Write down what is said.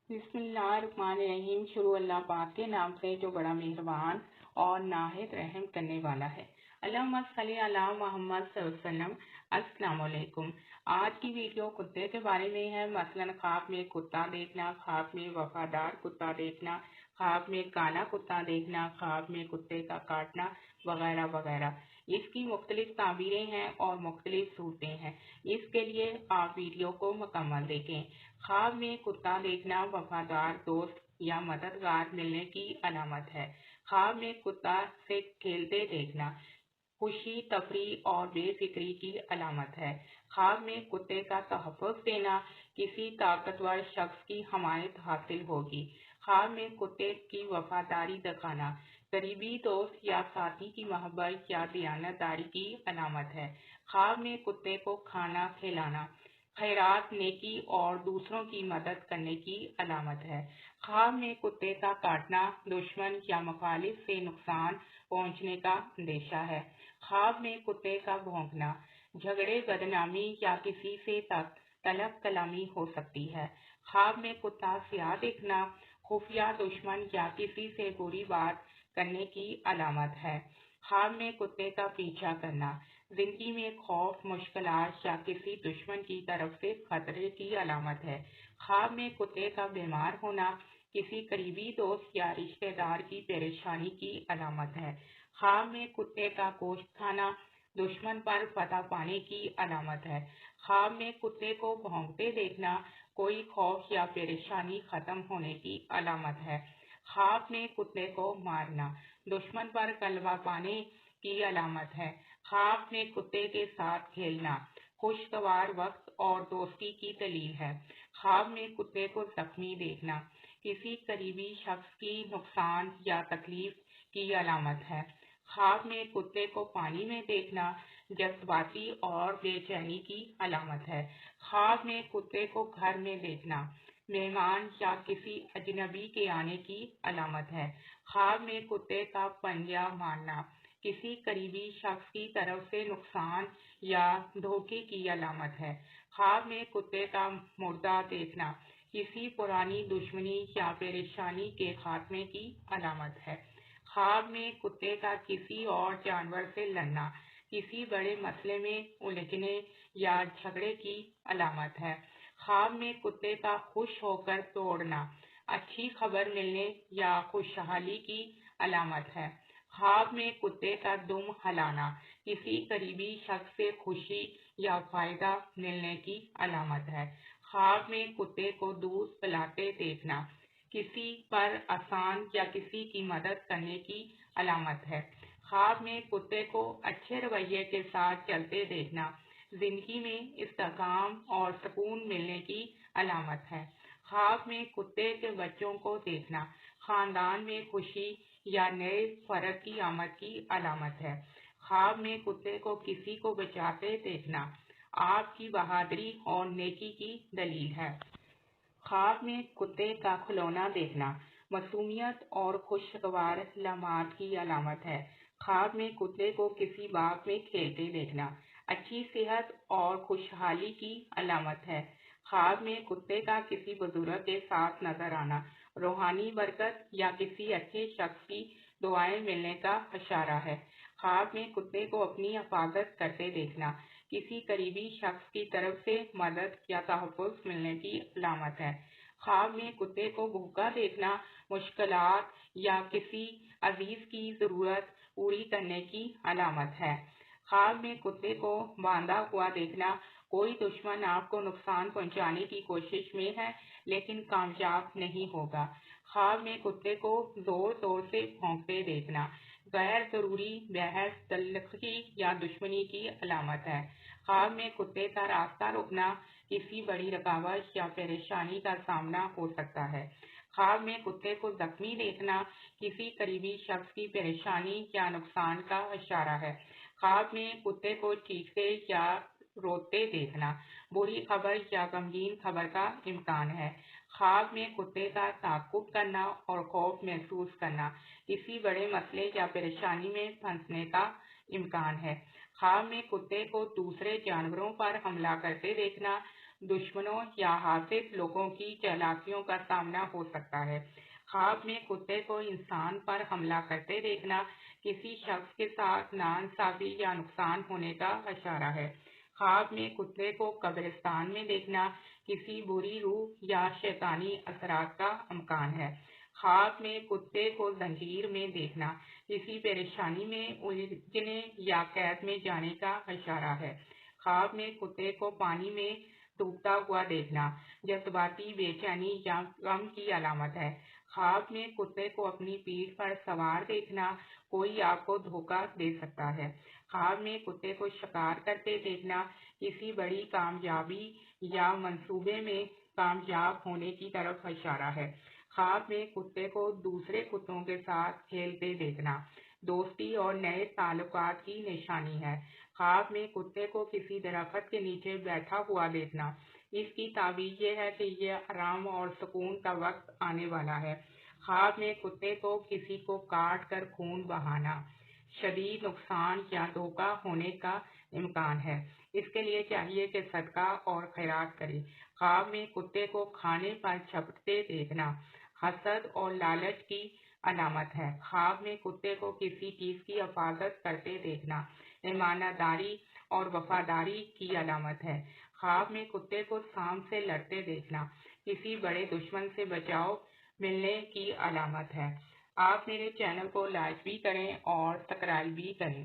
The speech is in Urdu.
بسم اللہ الرحمن الرحیم۔ شروع اللہ پاک کے نام سے جو بڑا مہربان اور نہایت رحم کرنے والا ہے۔ اللہم صلی علی محمد صلی اللہ علیہ وسلم۔ السلام علیکم۔ آج کی ویڈیو کتے کے بارے میں ہے۔ مثلا خواب میں کتا دیکھنا، خواب میں وفادار کتا دیکھنا، خواب میں کالا کتا دیکھنا، خواب میں کتے کا کاٹنا وغیرہ وغیرہ۔ اس کی مختلف تعبیریں ہیں اور مختلف صورتیں ہیں۔ اس کے لیے آپ ویڈیو کو مکمل دیکھیں۔ خواب میں کتا دیکھنا وفادار دوست یا مددگار ملنے کی علامت ہے۔ خواب میں کتا سے کھیلتے دیکھنا خوشی، تفریح اور بے فکری کی علامت ہے۔ خواب میں کتے کا تحفظ دینا کسی طاقتور شخص کی حمایت حاصل ہوگی۔ خواب میں کتے کی وفاداری دکھانا قریبی دوست یا ساتھی کی محبت یا دیانتداری کی علامت ہے۔ خواب میں کتے کو کھانا کھلانا خیرات، نیکی اور دوسروں کی مدد کرنے کی علامت ہے۔ خواب میں کتے کا کاٹنا دشمن یا مخالف سے نقصان پہنچنے کا اندیشہ ہے۔ خواب میں کتے کا بھونکنا جھگڑے، بدنامی یا کسی سے طلب کلامی ہو سکتی ہے۔ خواب میں کتا سیاہ دکھنا خفیہ دشمن یا کسی سے بری بات کرنے کی علامت ہے۔ خواب میں کتے کا پیچھا کرنا زندگی میں خوف، مشکلات یا کسی دشمن کی طرف سے خطرے کی علامت ہے۔ خواب میں کتے کا بیمار ہونا کسی قریبی دوست یا رشتہ دار کی پریشانی کی علامت ہے۔ خواب میں کتے کا گوشت کھانا دشمن پر فتح پانے کی علامت ہے۔ خواب میں کتے کو بھونکتے دیکھنا کوئی خوف یا پریشانی ختم ہونے کی علامت ہے۔ خواب میں کتے کو مارنا دشمن پر غلبہ پانے کی علامت ہے۔ خواب میں کتے کے ساتھ کھیلنا خوشگوار وقت اور دوستی کی دلیل ہے۔ خواب میں کتے کو زخمی دیکھنا کسی قریبی شخص کی نقصان یا تکلیف کی علامت ہے۔ خواب میں کتے کو پانی میں دیکھنا جذباتی اور بے چینی کی علامت ہے۔ خواب میں کتے کو گھر میں دیکھنا مہمان یا کسی اجنبی کے آنے کی علامت ہے۔ خواب میں کتے کا پنجہ مارنا کسی قریبی شخص کی طرف سے نقصان یا دھوکے کی علامت ہے۔ خواب میں کتے کا مردہ دیکھنا کسی پرانی دشمنی یا پریشانی کے خاتمے کی علامت ہے۔ خواب میں کتے کا کسی اور جانور سے لڑنا کسی بڑے مسئلے میں الجھنے یا جھگڑے کی علامت ہے۔ خواب میں کتے کا خوش ہو کر دوڑنا اچھی خبر ملنے یا خوشحالی کی علامت ہے۔ خواب میں کتے کا دم ہلانا کسی قریبی شخص سے خوشی یا فائدہ ملنے کی علامت ہے۔ خواب میں کتے کو دودھ پلاتے دیکھنا کسی پر احسان یا کسی کی مدد کرنے کی علامت ہے۔ خواب میں کتے کو اچھے رویے کے ساتھ چلتے دیکھنا زندگی میں استحکام اور سکون ملنے کی علامت ہے۔ خواب میں کتے کے بچوں کو دیکھنا خاندان میں خوشی یا نئے فرد کی آمد کی علامت ہے۔ خواب میں کتے کو کسی کو بچاتے دیکھنا آپ کی بہادری اور نیکی کی دلیل ہے۔ خواب میں کتے کا کھلونا دیکھنا معصومیت اور خوشگوار لمحات کی علامت ہے۔ خواب میں کتے کو کسی باغ میں کھیلتے دیکھنا اچھی صحت اور خوشحالی کی علامت ہے۔ خواب میں کتے کا کسی بزرگ کے ساتھ نظر آنا روحانی برکت یا کسی اچھے شخص کی دعائیں ملنے کا اشارہ ہے۔ خواب میں کتے کو اپنی حفاظت کرتے دیکھنا کسی قریبی شخص کی طرف سے مدد یا تحفظ ملنے کی علامت ہے۔ خواب میں کتے کو بھوکا دیکھنا مشکلات یا کسی عزیز کی ضرورت پوری کرنے کی علامت ہے۔ خواب میں کتے کو باندھا ہوا دیکھنا کوئی دشمن آپ کو نقصان پہنچانے کی کوشش میں ہے لیکن کامیاب نہیں ہوگا۔ خواب میں کتے کو زور زور سے بھونکتے دیکھنا غیر ضروری بحث، تلخی یا دشمنی کی علامت ہے۔ خواب میں کتے کا راستہ روکنا کسی بڑی رکاوٹ یا پریشانی کا سامنا ہو سکتا ہے۔ خواب میں کتے کو زخمی دیکھنا کسی قریبی شخص کی پریشانی یا نقصان کا اشارہ ہے۔ خواب میں کتے کو چیختے یا روتے دیکھنا بری خبر یا غمگین خبر کا امکان ہے۔ خواب میں کتے کا تعقب کرنا اور خوف محسوس کرنا کسی بڑے مسئلے یا پریشانی میں پھنسنے کا امکان ہے۔ خواب میں کتے کو دوسرے جانوروں پر حملہ کرتے دیکھنا دشمنوں یا حاسد لوگوں کی چالاکیوں کا سامنا ہو سکتا ہے۔ خواب میں کتے کو انسان پر حملہ کرتے دیکھنا کسی شخص کے ساتھ ناانصافی یا نقصان ہونے کا اشارہ ہے۔ خواب میں کتے کو قبرستان میں دیکھنا کسی بری روح یا شیطانی اثرات کا امکان ہے۔ خواب میں کتے کو زنجیر میں دیکھنا کسی پریشانی میں الجھنے یا قید میں جانے کا اشارہ ہے۔ خواب میں کتے کو پانی میں ڈوبتا ہوا دیکھنا جذباتی بے چینی یا غم کی علامت ہے۔ خواب میں کتے کو اپنی پیٹھ پر سوار دیکھنا کوئی آپ کو دھوکہ دے سکتا ہے۔ خواب میں کتے کو شکار کرتے دیکھنا کسی بڑی کامیابی یا منصوبے میں کامیاب ہونے کی طرف اشارہ ہے۔ خواب میں کتے کو دوسرے کتوں کے ساتھ کھیلتے دیکھنا دوستی اور نئے تعلقات کی نشانی ہے۔ خواب میں کتے کو کسی درخت کے نیچے بیٹھا ہوا دیکھنا اس کی تعبیر یہ ہے کہ یہ آرام اور سکون کا وقت آنے والا ہے۔ خواب میں کتے کو کسی کو کاٹ کر خون بہانا شدید نقصان یا دھوکہ ہونے کا امکان ہے، اس کے لیے چاہیے کہ صدقہ اور خیرات کرے۔ خواب میں کتے کو کھانے پر جھپٹتے دیکھنا حسد اور لالچ کی علامت ہے۔ خواب میں کتے کو کسی چیز کی حفاظت کرتے دیکھنا ایمانداری داری اور وفاداری کی علامت ہے۔ خواب میں کتے کو سانپ سے لڑتے دیکھنا کسی بڑے دشمن سے بچاؤ ملنے کی علامت ہے۔ آپ میرے چینل کو لائک بھی کریں اور سبسکرائب بھی کریں۔